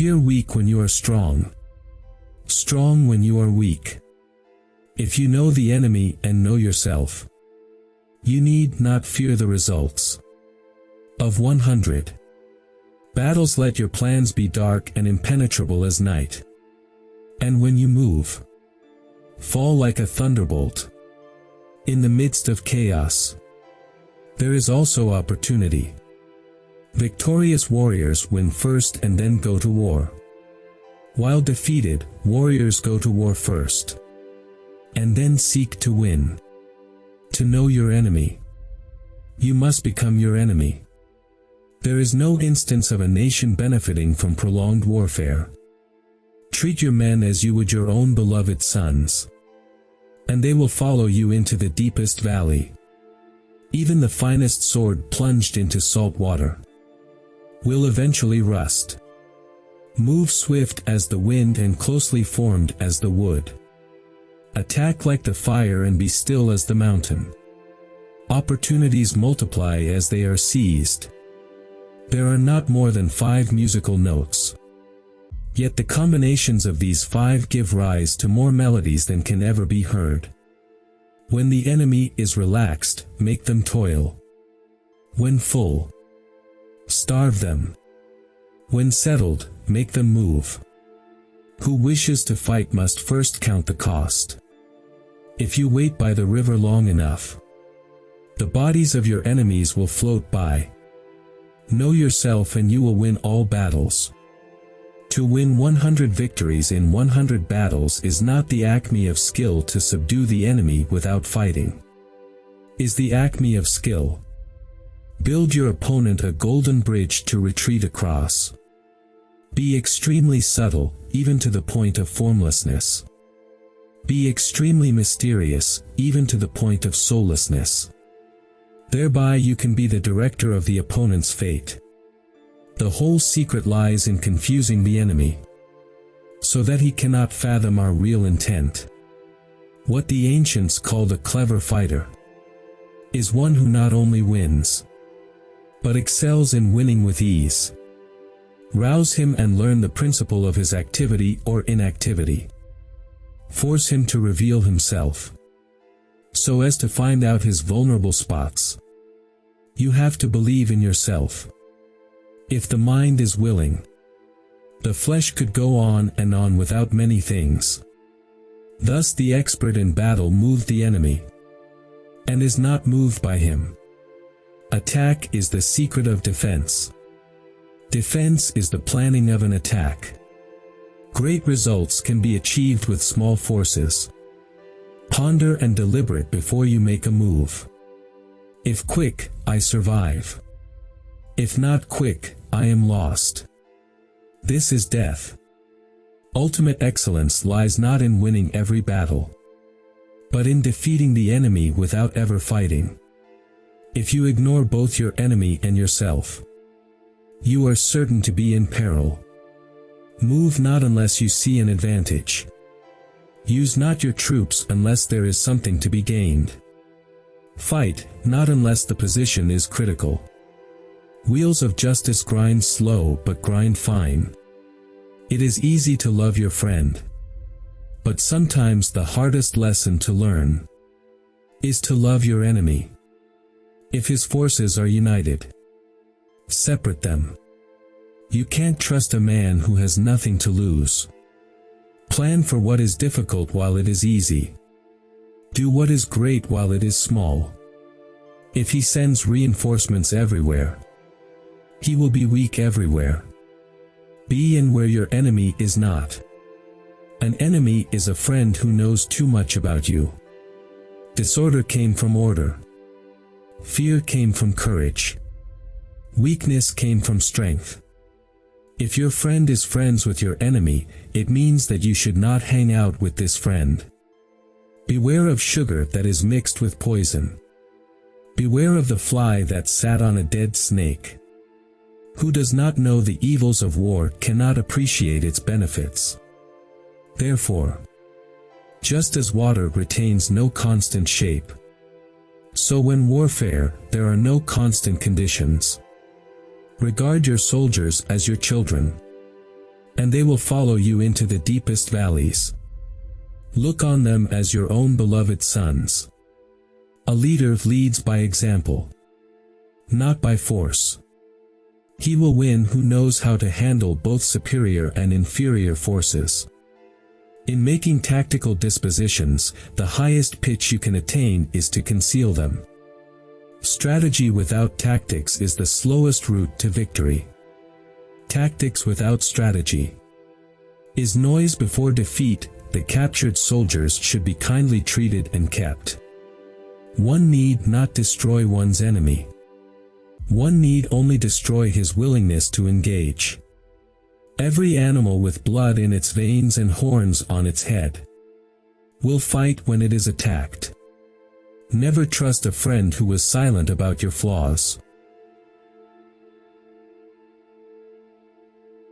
appear weak when you are strong. Strong when you are weak. If you know the enemy and know yourself, you need not fear the results. Of 100 battles, let your plans be dark and impenetrable as night. And when you move, fall like a thunderbolt. In the midst of chaos, there is also opportunity. Victorious warriors win first and then go to war. While defeated, warriors go to war first, and then seek to win. To know your enemy, you must become your enemy. There is no instance of a nation benefiting from prolonged warfare. Treat your men as you would your own beloved sons, and they will follow you into the deepest valley. Even the finest sword plunged into salt water will eventually rust. Move swift as the wind and closely formed as the wood. Attack like the fire and be still as the mountain. Opportunities multiply as they are seized. There are not more than 5 musical notes. Yet the combinations of these 5 give rise to more melodies than can ever be heard. When the enemy is relaxed, make them toil. When full, starve them. When settled, make them move. Who wishes to fight must first count the cost. If you wait by the river long enough, the bodies of your enemies will float by. Know yourself and you will win all battles. To win 100 victories in 100 battles is not the acme of skill. To subdue the enemy without fighting is the acme of skill. Build your opponent a golden bridge to retreat across. Be extremely subtle, even to the point of formlessness. Be extremely mysterious, even to the point of soullessness. Thereby you can be the director of the opponent's fate. The whole secret lies in confusing the enemy, so that he cannot fathom our real intent. What the ancients called a clever fighter is one who not only wins, but excels in winning with ease. Rouse him and learn the principle of his activity or inactivity. Force him to reveal himself, so as to find out his vulnerable spots. You have to believe in yourself. If the mind is willing, the flesh could go on and on without many things. Thus the expert in battle moved the enemy, and is not moved by him. Attack is the secret of defense. Defense is the planning of an attack. Great results can be achieved with small forces. Ponder and deliberate before you make a move. If quick, I survive. If not quick, I am lost. This is death. Ultimate excellence lies not in winning every battle, but in defeating the enemy without ever fighting. If you ignore both your enemy and yourself, you are certain to be in peril. Move not unless you see an advantage. Use not your troops unless there is something to be gained. Fight not unless the position is critical. Wheels of justice grind slow but grind fine. It is easy to love your friend, but sometimes the hardest lesson to learn is to love your enemy. If his forces are united, separate them. You can't trust a man who has nothing to lose. Plan for what is difficult while it is easy. Do what is great while it is small. If he sends reinforcements everywhere, he will be weak everywhere. Be in where your enemy is not. An enemy is a friend who knows too much about you. Disorder came from order. Fear came from courage. Weakness came from strength. If your friend is friends with your enemy, it means that you should not hang out with this friend. Beware of sugar that is mixed with poison. Beware of the fly that sat on a dead snake. Who does not know the evils of war cannot appreciate its benefits. Therefore, just as water retains no constant shape, so when warfare, there are no constant conditions. Regard your soldiers as your children, and they will follow you into the deepest valleys. Look on them as your own beloved sons. A leader leads by example, not by force. He will win who knows how to handle both superior and inferior forces. In making tactical dispositions, the highest pitch you can attain is to conceal them. Strategy without tactics is the slowest route to victory. Tactics without strategy is noise before defeat. The captured soldiers should be kindly treated and kept. One need not destroy one's enemy. One need only destroy his willingness to engage. Every animal with blood in its veins and horns on its head will fight when it is attacked. Never trust a friend who was silent about your flaws.